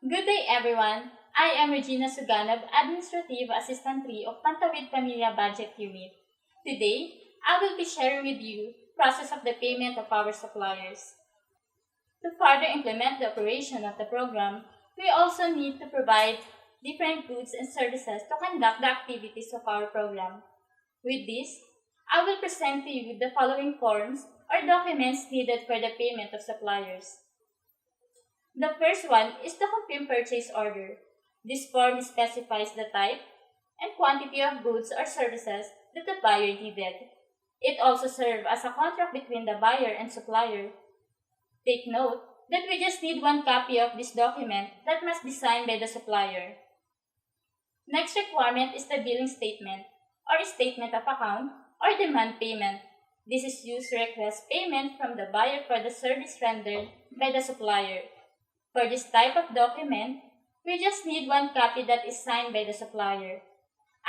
Good day, everyone. I am Regina Suganov, Administrative Assistant 3 of Pantawid Pamilya Budget Unit. Today, I will be sharing with you process of the payment of our suppliers. To further implement the operation of the program, we also need to provide different goods and services to conduct the activities of our program. With this, I will present to you the following forms or documents needed for the payment of suppliers. The first one is the confirmed purchase order. This form specifies the type and quantity of goods or services that the buyer needed. It also serves as a contract between the buyer and supplier. Take note that we just need one copy of this document that must be signed by the supplier. Next requirement is the billing statement or statement of account or demand payment. This is used to request payment from the buyer for the service rendered by the supplier. For this type of document, we just need one copy that is signed by the supplier.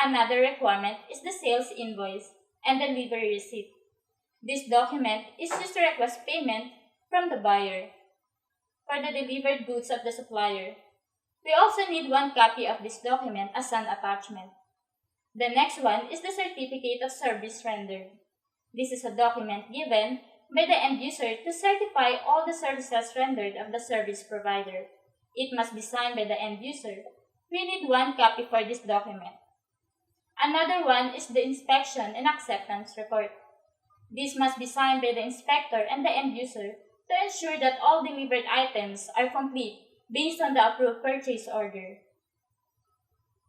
Another requirement is the sales invoice and delivery receipt. This document is used to request payment from the buyer for the delivered goods of the supplier. We also need one copy of this document as an attachment. The next one is the certificate of service rendered. This is a document given by the end user to certify all the services rendered of the service provider. It must be signed by the end user. We need one copy for this document. Another one is the inspection and acceptance report. This must be signed by the inspector and the end user to ensure that all delivered items are complete based on the approved purchase order.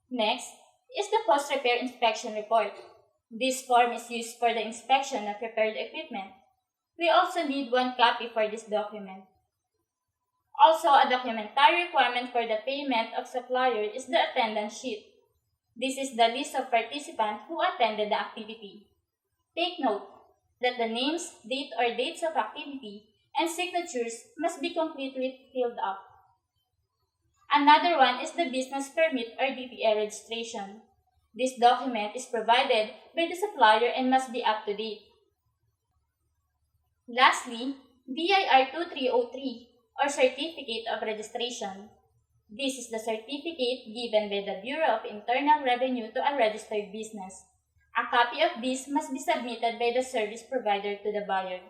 Next is the post-repair inspection report. This form is used for the inspection of repaired equipment. We also need one copy for this document. Also, a documentary requirement for the payment of supplier is the attendance sheet. This is the list of participants who attended the activity. Take note that the names, date or dates of activity, and signatures must be completely filled up. Another one is the business permit or DPA registration. This document is provided by the supplier and must be up to date. Lastly, BIR 2303 or Certificate of Registration. This is the certificate given by the Bureau of Internal Revenue to a registered business. A copy of this must be submitted by the service provider to the buyer.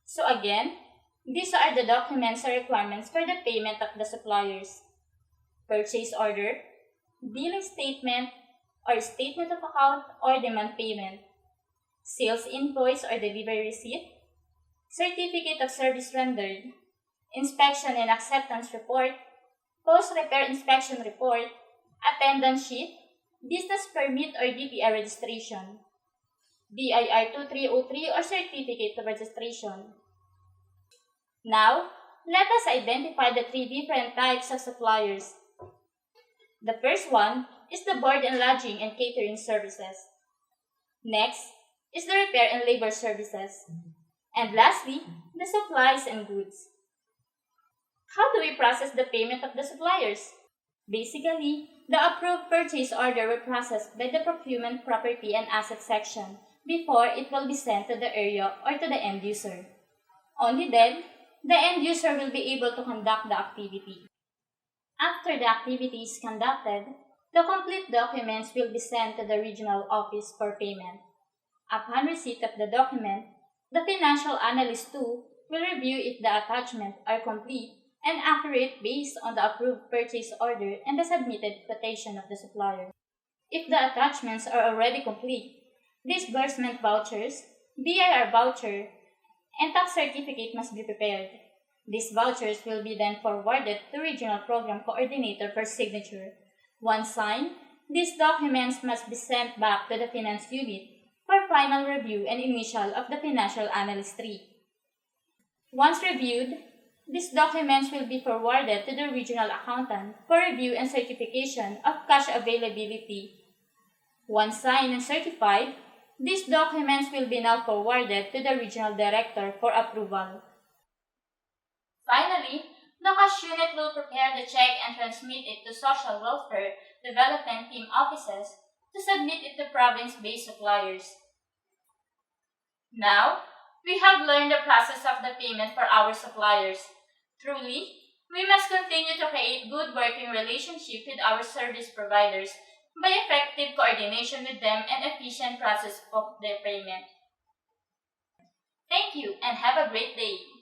So again, these are the documents or requirements for the payment of the suppliers. Purchase order, billing statement or statement of account or demand payment, sales invoice or delivery receipt, certificate of service rendered, inspection and acceptance report, post-repair inspection report, attendance sheet, business permit or DPA registration, BIR 2303 or certificate of registration. Now, let us identify the three different types of suppliers. The first one is the board and lodging and catering services. Next is the repair and labor services. And lastly, the supplies and goods. How do we process the payment of the suppliers? Basically, the approved purchase order will be processed by the procurement property and asset section before it will be sent to the area or to the end user. Only then, the end user will be able to conduct the activity. After the activity is conducted, the complete documents will be sent to the regional office for payment. Upon receipt of the document, the financial analyst too will review if the attachments are complete and accurate based on the approved purchase order and the submitted quotation of the supplier. If the attachments are already complete, disbursement vouchers, BIR voucher, and tax certificate must be prepared. These vouchers will be then forwarded to Regional Program Coordinator for signature. Once signed, these documents must be sent back to the Finance Unit for final review and initial of the Financial Analyst 3. Once reviewed, these documents will be forwarded to the Regional Accountant for review and certification of cash availability. Once signed and certified, these documents will be now forwarded to the Regional Director for approval. Finally, the cash unit will prepare the check and transmit it to Social Welfare Development Team offices to submit it to province-based suppliers. Now, we have learned the process of the payment for our suppliers. Truly, We must continue to create good working relationship with our service providers by effective coordination with them and efficient process of their payment. Thank you and have a great day.